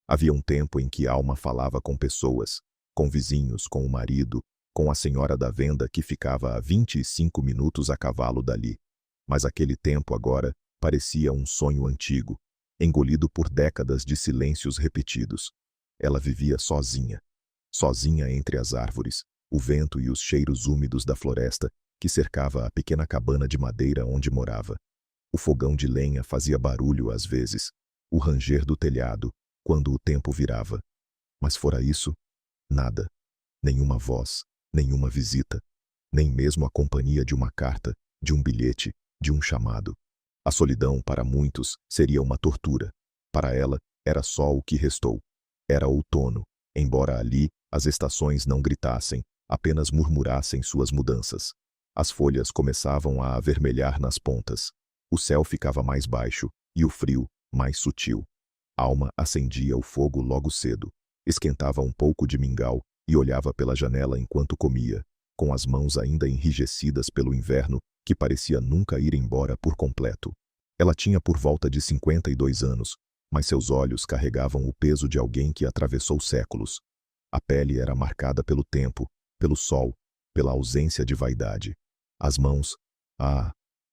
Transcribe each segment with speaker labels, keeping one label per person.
Speaker 1: Havia um tempo em que Alma falava com pessoas, com vizinhos, com o marido, com a senhora da venda que ficava a 25 minutos a cavalo dali. Mas aquele tempo agora parecia um sonho antigo, engolido por décadas de silêncios repetidos. Ela vivia sozinha. Sozinha entre as árvores, o vento e os cheiros úmidos da floresta que cercava a pequena cabana de madeira onde morava. O fogão de lenha fazia barulho às vezes, o ranger do telhado, quando o tempo virava. Mas fora isso, nada. Nenhuma voz, nenhuma visita, nem mesmo a companhia de uma carta, de um bilhete, de um chamado. A solidão, para muitos, seria uma tortura. Para ela, era só o que restou. Era outono, embora ali as estações não gritassem, apenas murmurassem suas mudanças. As folhas começavam a avermelhar nas pontas. O céu ficava mais baixo e o frio mais sutil. Alma acendia o fogo logo cedo, esquentava um pouco de mingau e olhava pela janela enquanto comia, com as mãos ainda enrijecidas pelo inverno que parecia nunca ir embora por completo. Ela tinha por volta de 52 anos, mas seus olhos carregavam o peso de alguém que atravessou séculos. A pele era marcada pelo tempo, pelo sol, pela ausência de vaidade. As mãos,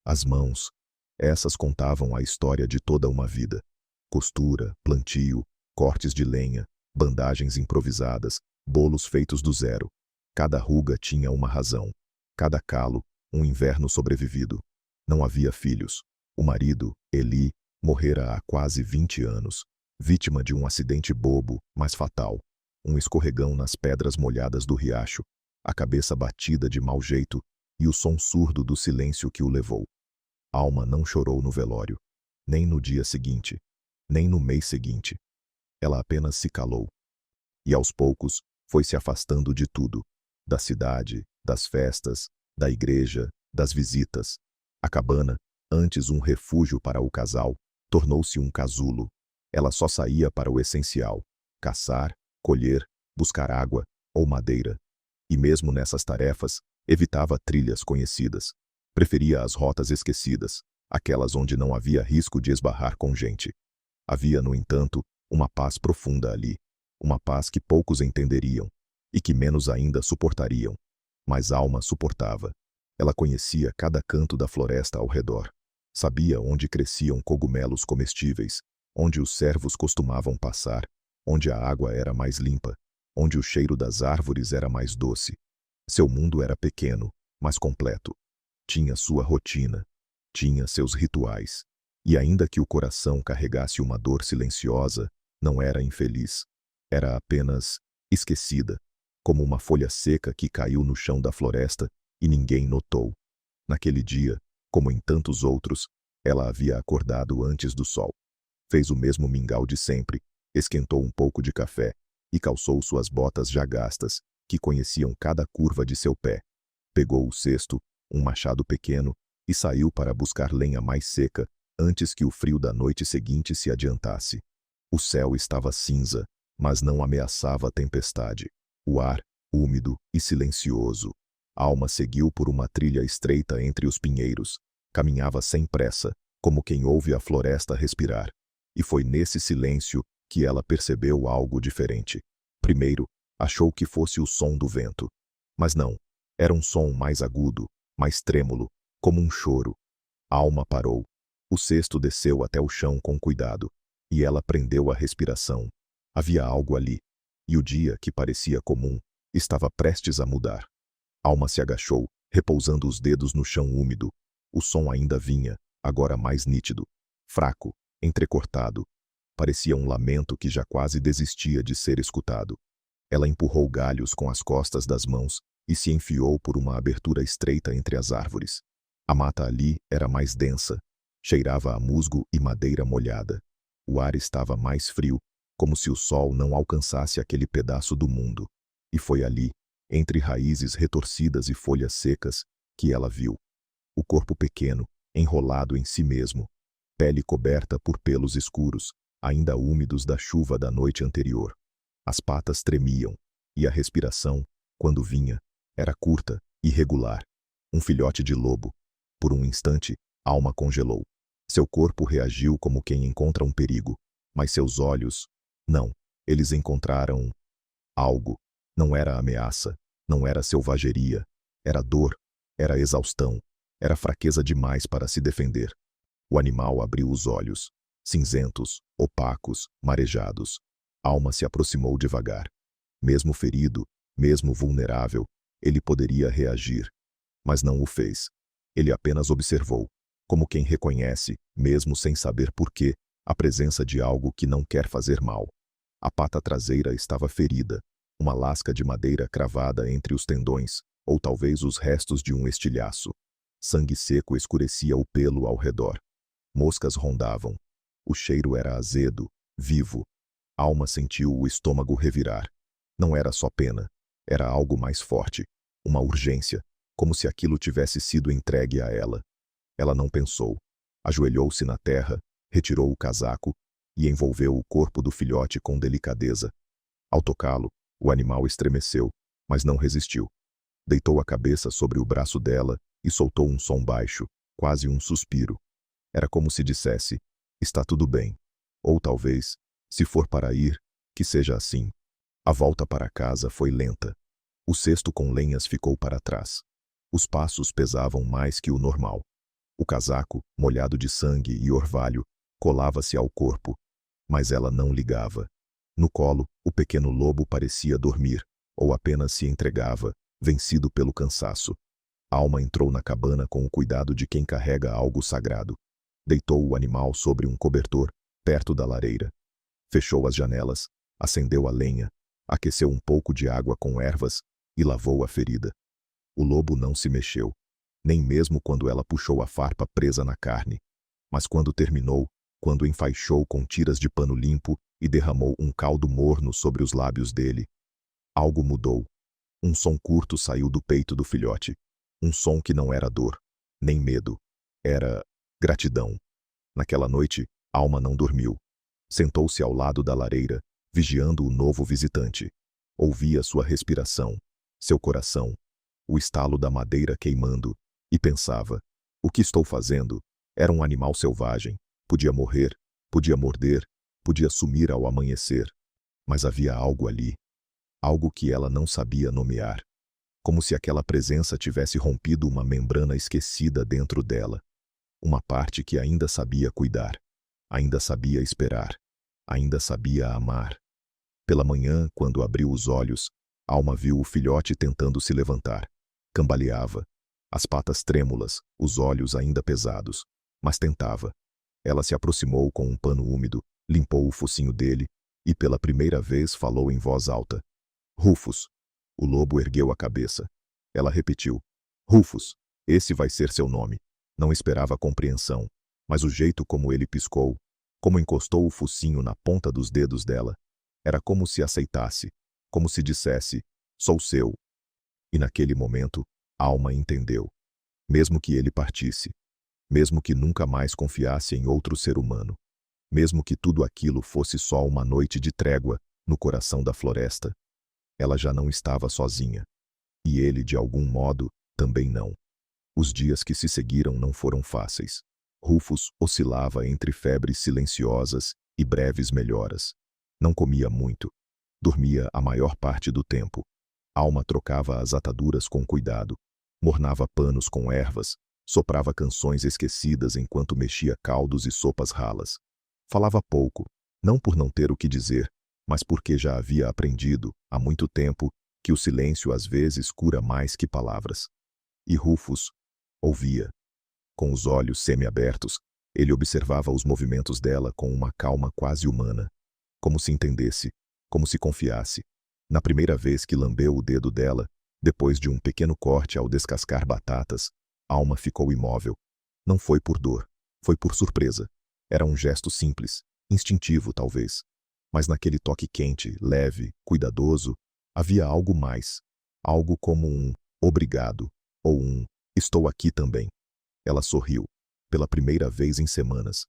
Speaker 1: as mãos, essas contavam a história de toda uma vida. Costura, plantio, cortes de lenha, bandagens improvisadas, bolos feitos do zero. Cada ruga tinha uma razão. Cada calo, um inverno sobrevivido. Não havia filhos. O marido, Eli, morrera há quase 20 anos, vítima de um acidente bobo, mas fatal. Um escorregão nas pedras molhadas do riacho, a cabeça batida de mau jeito e o som surdo do silêncio que o levou. Alma não chorou no velório, nem no dia seguinte, nem no mês seguinte. Ela apenas se calou. E aos poucos foi se afastando de tudo, da cidade, das festas, da igreja, das visitas. A cabana, antes um refúgio para o casal, tornou-se um casulo. Ela só saía para o essencial: caçar, colher, buscar água ou madeira. E mesmo nessas tarefas, evitava trilhas conhecidas. Preferia as rotas esquecidas, aquelas onde não havia risco de esbarrar com gente. Havia, no entanto, uma paz profunda ali, uma paz que poucos entenderiam, e que menos ainda suportariam. Mas Alma suportava. Ela conhecia cada canto da floresta ao redor. Sabia onde cresciam cogumelos comestíveis, onde os cervos costumavam passar, onde a água era mais limpa, onde o cheiro das árvores era mais doce. Seu mundo era pequeno, mas completo. Tinha sua rotina, tinha seus rituais. E ainda que o coração carregasse uma dor silenciosa, não era infeliz. Era apenas esquecida, como uma folha seca que caiu no chão da floresta e ninguém notou. Naquele dia, como em tantos outros, ela havia acordado antes do sol. Fez o mesmo mingau de sempre, esquentou um pouco de café e calçou suas botas já gastas, que conheciam cada curva de seu pé. Pegou o cesto, um machado pequeno, e saiu para buscar lenha mais seca, antes que o frio da noite seguinte se adiantasse. O céu estava cinza, mas não ameaçava a tempestade. O ar, úmido e silencioso. Alma seguiu por uma trilha estreita entre os pinheiros. Caminhava sem pressa, como quem ouve a floresta respirar. E foi nesse silêncio que ela percebeu algo diferente. Primeiro, achou que fosse o som do vento. Mas não, era um som mais agudo, mais trêmulo, como um choro. Alma parou. O cesto desceu até o chão com cuidado, e ela prendeu a respiração. Havia algo ali, e o dia, que parecia comum, estava prestes a mudar. Alma se agachou, repousando os dedos no chão úmido. O som ainda vinha, agora mais nítido, fraco, entrecortado. Parecia um lamento que já quase desistia de ser escutado. Ela empurrou galhos com as costas das mãos e se enfiou por uma abertura estreita entre as árvores. A mata ali era mais densa, cheirava a musgo e madeira molhada. O ar estava mais frio, como se o sol não alcançasse aquele pedaço do mundo. E foi ali, entre raízes retorcidas e folhas secas, que ela viu. O corpo pequeno, enrolado em si mesmo, pele coberta por pelos escuros, ainda úmidos da chuva da noite anterior. As patas tremiam, e a respiração, quando vinha, era curta, irregular. Um filhote de lobo. Por um instante, Alma congelou. Seu corpo reagiu como quem encontra um perigo, mas seus olhos, não. Eles encontraram algo. Não era ameaça, não era selvageria, era dor, era exaustão, era fraqueza demais para se defender. O animal abriu os olhos, cinzentos, opacos, marejados. Alma se aproximou devagar. Mesmo ferido, mesmo vulnerável, ele poderia reagir. Mas não o fez. Ele apenas observou, como quem reconhece, mesmo sem saber por quê, a presença de algo que não quer fazer mal. A pata traseira estava ferida, uma lasca de madeira cravada entre os tendões, ou talvez os restos de um estilhaço. Sangue seco escurecia o pelo ao redor. Moscas rondavam. O cheiro era azedo, vivo. Alma sentiu o estômago revirar. Não era só pena, era algo mais forte, uma urgência, como se aquilo tivesse sido entregue a ela. Ela não pensou. Ajoelhou-se na terra, retirou o casaco e envolveu o corpo do filhote com delicadeza. Ao tocá-lo, o animal estremeceu, mas não resistiu. Deitou a cabeça sobre o braço dela e soltou um som baixo, quase um suspiro. Era como se dissesse, está tudo bem. Ou talvez, se for para ir, que seja assim. A volta para casa foi lenta. O cesto com lenhas ficou para trás. Os passos pesavam mais que o normal. O casaco, molhado de sangue e orvalho, colava-se ao corpo. Mas ela não ligava. No colo, o pequeno lobo parecia dormir, ou apenas se entregava, vencido pelo cansaço. Alma entrou na cabana com o cuidado de quem carrega algo sagrado. Deitou o animal sobre um cobertor, perto da lareira. Fechou as janelas, acendeu a lenha, aqueceu um pouco de água com ervas e lavou a ferida. O lobo não se mexeu, nem mesmo quando ela puxou a farpa presa na carne. Mas quando terminou, quando enfaixou com tiras de pano limpo e derramou um caldo morno sobre os lábios dele, algo mudou. Um som curto saiu do peito do filhote. Um som que não era dor, nem medo. Era gratidão. Naquela noite, Alma não dormiu. Sentou-se ao lado da lareira, vigiando o novo visitante. Ouvia sua respiração, seu coração, o estalo da madeira queimando, e pensava, o que estou fazendo? Era um animal selvagem. Podia morrer, podia morder, podia sumir ao amanhecer. Mas havia algo ali. Algo que ela não sabia nomear. Como se aquela presença tivesse rompido uma membrana esquecida dentro dela. Uma parte que ainda sabia cuidar. Ainda sabia esperar. Ainda sabia amar. Pela manhã, quando abriu os olhos, Alma viu o filhote tentando se levantar. Cambaleava. As patas trêmulas, os olhos ainda pesados. Mas tentava. Ela se aproximou com um pano úmido, limpou o focinho dele e pela primeira vez falou em voz alta. Rufus. O lobo ergueu a cabeça. Ela repetiu. Rufus, esse vai ser seu nome. Não esperava compreensão, mas o jeito como ele piscou, como encostou o focinho na ponta dos dedos dela, era como se aceitasse, como se dissesse, sou seu. E naquele momento, Alma entendeu. Mesmo que ele partisse, mesmo que nunca mais confiasse em outro ser humano, mesmo que tudo aquilo fosse só uma noite de trégua no coração da floresta, ela já não estava sozinha. E ele, de algum modo, também não. Os dias que se seguiram não foram fáceis. Rufus oscilava entre febres silenciosas e breves melhoras. Não comia muito. Dormia a maior parte do tempo. Alma trocava as ataduras com cuidado. Mornava panos com ervas. Soprava canções esquecidas enquanto mexia caldos e sopas ralas. Falava pouco, não por não ter o que dizer, mas porque já havia aprendido, há muito tempo, que o silêncio às vezes cura mais que palavras. E Rufus ouvia. Com os olhos semiabertos, ele observava os movimentos dela com uma calma quase humana. Como se entendesse, como se confiasse. Na primeira vez que lambeu o dedo dela, depois de um pequeno corte ao descascar batatas, Alma ficou imóvel. Não foi por dor, foi por surpresa. Era um gesto simples, instintivo talvez. Mas naquele toque quente, leve, cuidadoso, havia algo mais. Algo como um obrigado, ou um estou aqui também. Ela sorriu, pela primeira vez em semanas.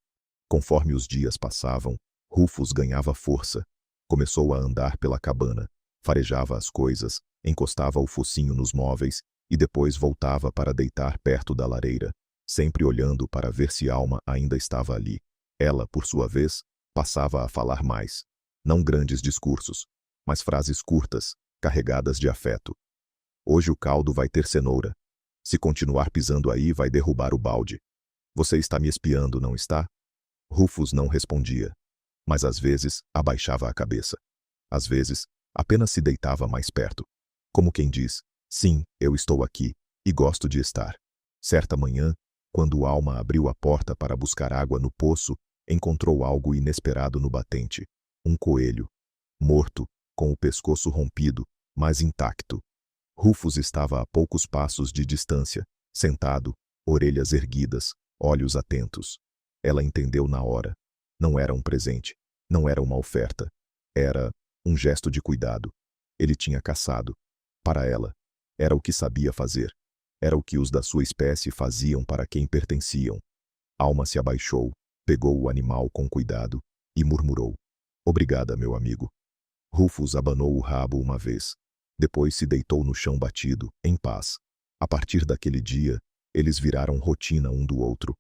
Speaker 1: Conforme os dias passavam, Rufus ganhava força. Começou a andar pela cabana, farejava as coisas, encostava o focinho nos móveis e depois voltava para deitar perto da lareira, sempre olhando para ver se Alma ainda estava ali. Ela, por sua vez, passava a falar mais. Não grandes discursos, mas frases curtas, carregadas de afeto. Hoje o caldo vai ter cenoura. Se continuar pisando aí, vai derrubar o balde. Você está me espiando, não está? Rufus não respondia, mas às vezes abaixava a cabeça. Às vezes, apenas se deitava mais perto. Como quem diz, sim, eu estou aqui, e gosto de estar. Certa manhã, quando Alma abriu a porta para buscar água no poço, encontrou algo inesperado no batente. Um coelho. Morto, com o pescoço rompido, mas intacto. Rufus estava a poucos passos de distância, sentado, orelhas erguidas, olhos atentos. Ela entendeu na hora. Não era um presente, não era uma oferta. Era um gesto de cuidado. Ele tinha caçado. Para ela, era o que sabia fazer. Era o que os da sua espécie faziam para quem pertenciam. Alma se abaixou, pegou o animal com cuidado e murmurou: "Obrigada, meu amigo." Rufus abanou o rabo uma vez. Depois se deitou no chão batido, em paz. A partir daquele dia, eles viraram rotina um do outro.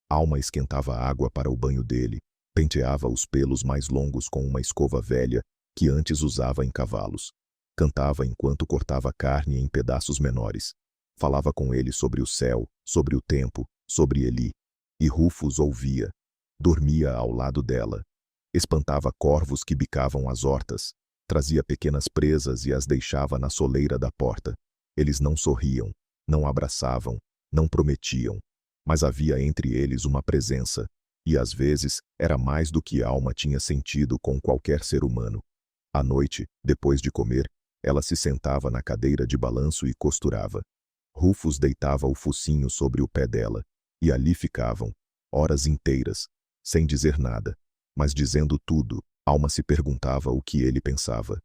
Speaker 1: Alma esquentava água para o banho dele, penteava os pelos mais longos com uma escova velha que antes usava em cavalos. Cantava enquanto cortava carne em pedaços menores. Falava com ele sobre o céu, sobre o tempo, sobre Eli. E Rufus ouvia. Dormia ao lado dela. Espantava corvos que bicavam as hortas. Trazia pequenas presas e as deixava na soleira da porta. Eles não sorriam, não abraçavam, não prometiam. Mas havia entre eles uma presença, e às vezes era mais do que Alma tinha sentido com qualquer ser humano. À noite, depois de comer, ela se sentava na cadeira de balanço e costurava. Rufus deitava o focinho sobre o pé dela, e ali ficavam, horas inteiras, sem dizer nada, mas dizendo tudo. Alma se perguntava o que ele pensava.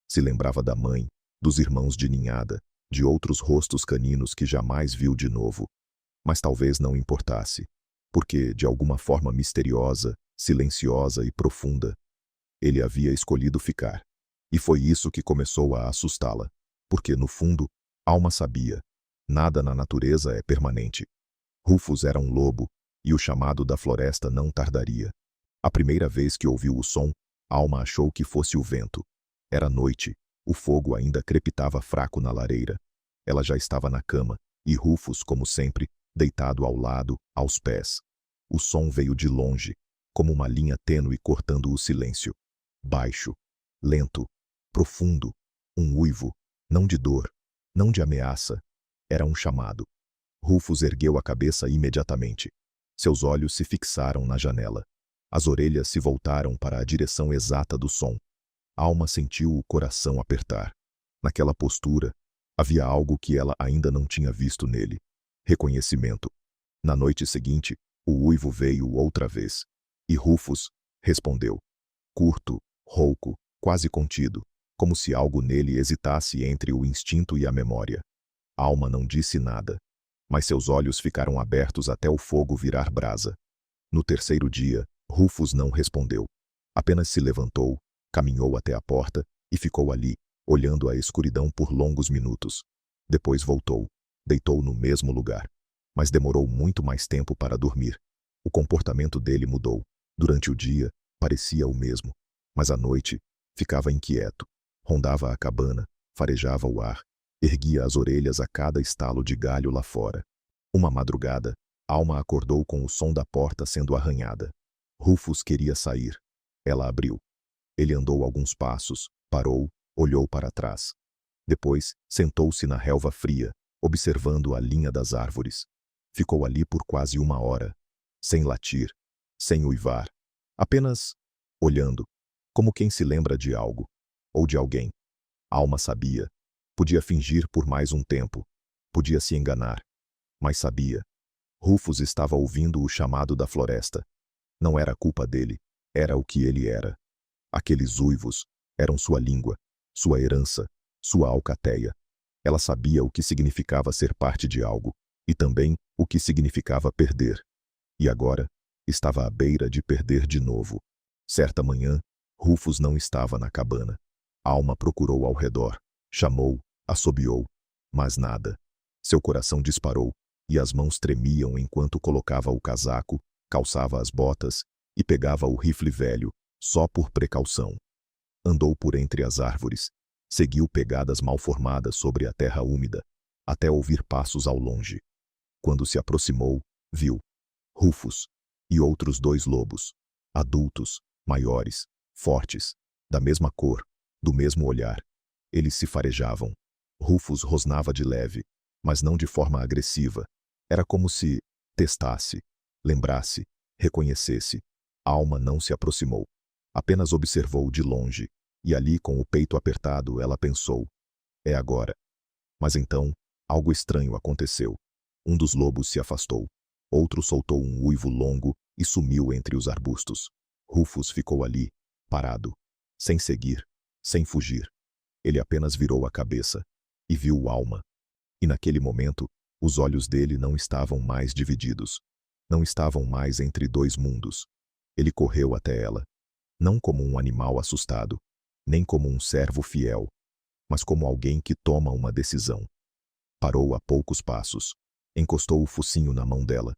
Speaker 1: Se lembrava da mãe, dos irmãos de ninhada, de outros rostos caninos que jamais viu de novo. Mas talvez não importasse, porque, de alguma forma misteriosa, silenciosa e profunda, ele havia escolhido ficar. E foi isso que começou a assustá-la, porque, no fundo, Alma sabia. Nada na natureza é permanente. Rufus era um lobo, e o chamado da floresta não tardaria. A primeira vez que ouviu o som, Alma achou que fosse o vento. Era noite, o fogo ainda crepitava fraco na lareira. Ela já estava na cama, e Rufus, como sempre, deitado ao lado, aos pés. O som veio de longe, como uma linha tênue cortando o silêncio. Baixo, lento, profundo, um uivo, não de dor, não de ameaça. Era um chamado. Rufus ergueu a cabeça imediatamente. Seus olhos se fixaram na janela. As orelhas se voltaram para a direção exata do som. Alma sentiu o coração apertar. Naquela postura, havia algo que ela ainda não tinha visto nele. Reconhecimento. Na noite seguinte, o uivo veio outra vez. E Rufus respondeu. Curto, rouco, quase contido, como se algo nele hesitasse entre o instinto e a memória. Alma não disse nada, mas seus olhos ficaram abertos até o fogo virar brasa. No terceiro dia, Rufus não respondeu. Apenas se levantou, caminhou até a porta e ficou ali, olhando a escuridão por longos minutos. Depois voltou, deitou no mesmo lugar. Mas demorou muito mais tempo para dormir. O comportamento dele mudou. Durante o dia, parecia o mesmo. Mas à noite, ficava inquieto. Rondava a cabana, farejava o ar, erguia as orelhas a cada estalo de galho lá fora. Uma madrugada, Alma acordou com o som da porta sendo arranhada. Rufus queria sair. Ela abriu. Ele andou alguns passos, parou, olhou para trás. Depois, sentou-se na relva fria, observando a linha das árvores. Ficou ali por quase uma hora, sem latir, sem uivar, apenas olhando, como quem se lembra de algo, ou de alguém. Alma sabia. Podia fingir por mais um tempo. Podia se enganar. Mas sabia. Rufus estava ouvindo o chamado da floresta. Não era culpa dele, era o que ele era. Aqueles uivos eram sua língua, sua herança, sua alcateia. Ela sabia o que significava ser parte de algo, e também o que significava perder. E agora, estava à beira de perder de novo. Certa manhã, Rufus não estava na cabana. Alma procurou ao redor, chamou, assobiou, mas nada. Seu coração disparou, e as mãos tremiam enquanto colocava o casaco, calçava as botas e pegava o rifle velho, só por precaução. Andou por entre as árvores. Seguiu pegadas mal formadas sobre a terra úmida, até ouvir passos ao longe. Quando se aproximou, viu Rufus e outros 2 lobos, adultos, maiores, fortes, da mesma cor, do mesmo olhar. Eles se farejavam. Rufus rosnava de leve, mas não de forma agressiva. Era como se testasse, lembrasse, reconhecesse. A alma não se aproximou. Apenas observou de longe, e ali, com o peito apertado, ela pensou: é agora. Mas então, algo estranho aconteceu. Um dos lobos se afastou. Outro soltou um uivo longo e sumiu entre os arbustos. Rufus ficou ali, parado, sem seguir, sem fugir. Ele apenas virou a cabeça e viu Alma. E naquele momento, os olhos dele não estavam mais divididos. Não estavam mais entre 2 mundos. Ele correu até ela, não como um animal assustado, nem como um servo fiel, mas como alguém que toma uma decisão. Parou a poucos passos, encostou o focinho na mão dela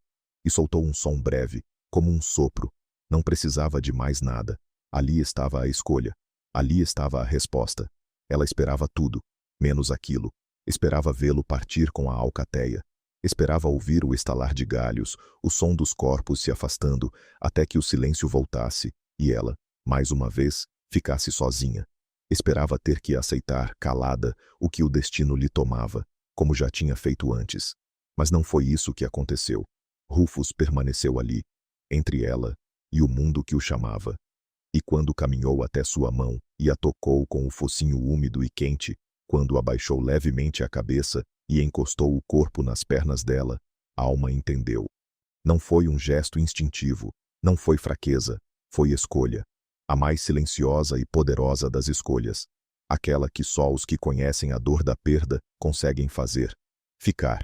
Speaker 1: e soltou um som breve, como um sopro. Não precisava de mais nada. Ali estava a escolha. Ali estava a resposta. Ela esperava tudo, menos aquilo. Esperava vê-lo partir com a alcateia. Esperava ouvir o estalar de galhos, o som dos corpos se afastando, até que o silêncio voltasse, e ela, mais uma vez, ficasse sozinha. Esperava ter que aceitar, calada, o que o destino lhe tomava, como já tinha feito antes. Mas não foi isso que aconteceu. Rufus permaneceu ali, entre ela e o mundo que o chamava. E quando caminhou até sua mão e a tocou com o focinho úmido e quente, quando abaixou levemente a cabeça e encostou o corpo nas pernas dela, a alma entendeu. Não foi um gesto instintivo, não foi fraqueza, foi escolha. A mais silenciosa e poderosa das escolhas. Aquela que só os que conhecem a dor da perda conseguem fazer. Ficar.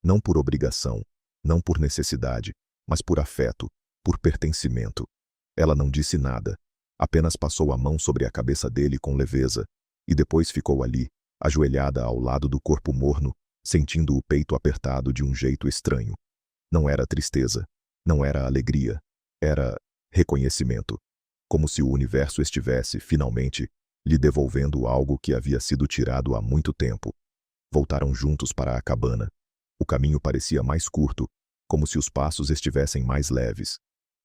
Speaker 1: Não por obrigação, não por necessidade, mas por afeto, por pertencimento. Ela não disse nada, apenas passou a mão sobre a cabeça dele com leveza, e depois ficou ali, ajoelhada ao lado do corpo morno, sentindo o peito apertado de um jeito estranho. Não era tristeza, não era alegria, era reconhecimento. Como se o universo estivesse, finalmente, lhe devolvendo algo que havia sido tirado há muito tempo. Voltaram juntos para a cabana. O caminho parecia mais curto, como se os passos estivessem mais leves.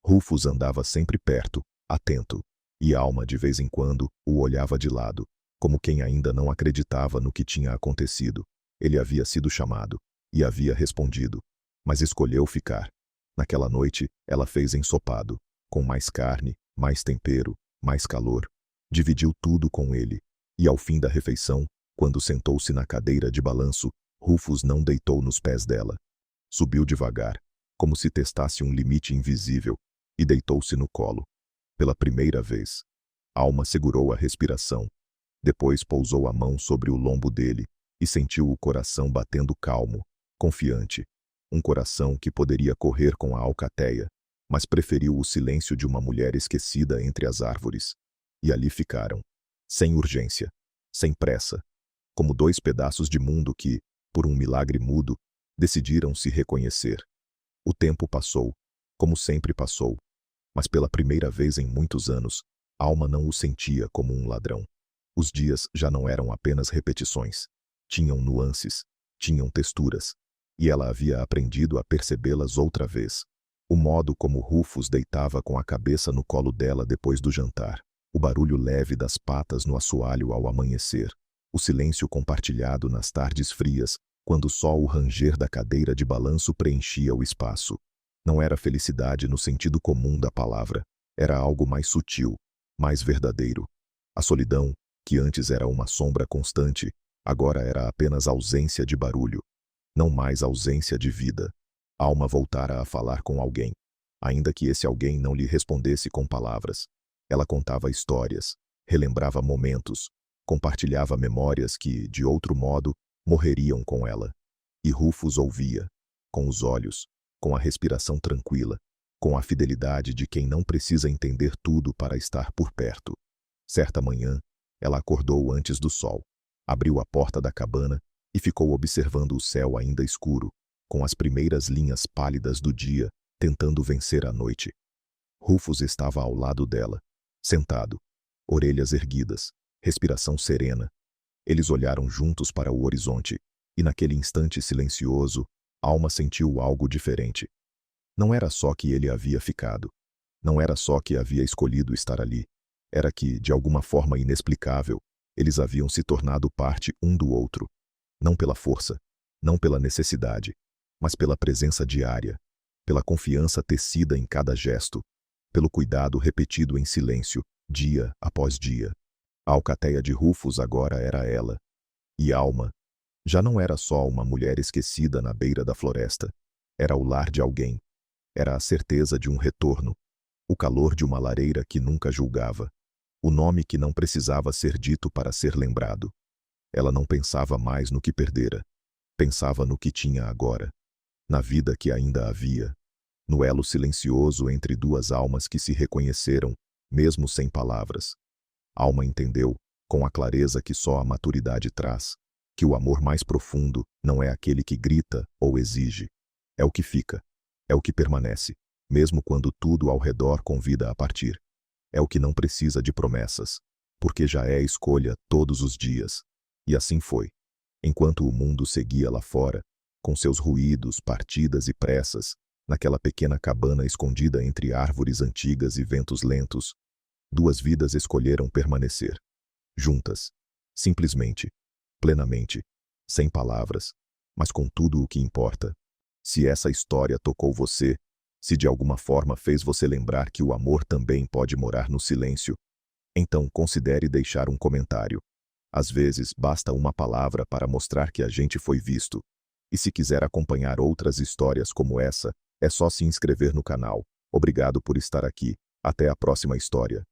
Speaker 1: Rufus andava sempre perto, atento, e Alma, de vez em quando, o olhava de lado, como quem ainda não acreditava no que tinha acontecido. Ele havia sido chamado, e havia respondido, mas escolheu ficar. Naquela noite, ela fez ensopado, com mais carne, mais tempero, mais calor. Dividiu tudo com ele, e ao fim da refeição, quando sentou-se na cadeira de balanço, Rufus não deitou nos pés dela. Subiu devagar, como se testasse um limite invisível, e deitou-se no colo. Pela primeira vez, Alma segurou a respiração. Depois pousou a mão sobre o lombo dele e sentiu o coração batendo calmo, confiante. Um coração que poderia correr com a alcateia, mas preferiu o silêncio de uma mulher esquecida entre as árvores. E ali ficaram, sem urgência, sem pressa, como 2 pedaços de mundo que, por um milagre mudo, decidiram se reconhecer. O tempo passou, como sempre passou, mas pela primeira vez em muitos anos, Alma não o sentia como um ladrão. Os dias já não eram apenas repetições. Tinham nuances, tinham texturas, e ela havia aprendido a percebê-las outra vez. O modo como Rufus deitava com a cabeça no colo dela depois do jantar, o barulho leve das patas no assoalho ao amanhecer, o silêncio compartilhado nas tardes frias, quando só o ranger da cadeira de balanço preenchia o espaço. Não era felicidade no sentido comum da palavra, era algo mais sutil, mais verdadeiro. A solidão, que antes era uma sombra constante, agora era apenas ausência de barulho, não mais ausência de vida. Alma voltara a falar com alguém, ainda que esse alguém não lhe respondesse com palavras. Ela contava histórias, relembrava momentos, compartilhava memórias que, de outro modo, morreriam com ela. E Rufus ouvia, com os olhos, com a respiração tranquila, com a fidelidade de quem não precisa entender tudo para estar por perto. Certa manhã, ela acordou antes do sol, abriu a porta da cabana e ficou observando o céu ainda escuro, com as primeiras linhas pálidas do dia, tentando vencer a noite. Rufus estava ao lado dela, sentado, orelhas erguidas, respiração serena. Eles olharam juntos para o horizonte, e naquele instante silencioso, Alma sentiu algo diferente. Não era só que ele havia ficado. Não era só que havia escolhido estar ali. Era que, de alguma forma inexplicável, eles haviam se tornado parte um do outro. Não pela força, não pela necessidade, mas pela presença diária, pela confiança tecida em cada gesto, pelo cuidado repetido em silêncio, dia após dia. A alcateia de Rufus agora era ela. E Alma já não era só uma mulher esquecida na beira da floresta. Era o lar de alguém. Era a certeza de um retorno. O calor de uma lareira que nunca julgava. O nome que não precisava ser dito para ser lembrado. Ela não pensava mais no que perdera. Pensava no que tinha agora. Na vida que ainda havia. No elo silencioso entre duas almas que se reconheceram, mesmo sem palavras. Alma entendeu, com a clareza que só a maturidade traz, que o amor mais profundo não é aquele que grita ou exige. É o que fica. É o que permanece, mesmo quando tudo ao redor convida a partir. É o que não precisa de promessas, porque já é escolha todos os dias. E assim foi. Enquanto o mundo seguia lá fora, com seus ruídos, partidas e pressas, naquela pequena cabana escondida entre árvores antigas e ventos lentos, duas vidas escolheram permanecer. Juntas. Simplesmente. Plenamente. Sem palavras. Mas com tudo o que importa. Se essa história tocou você, se de alguma forma fez você lembrar que o amor também pode morar no silêncio, então considere deixar um comentário. Às vezes basta uma palavra para mostrar que a gente foi visto. E se quiser acompanhar outras histórias como essa, é só se inscrever no canal. Obrigado por estar aqui. Até a próxima história.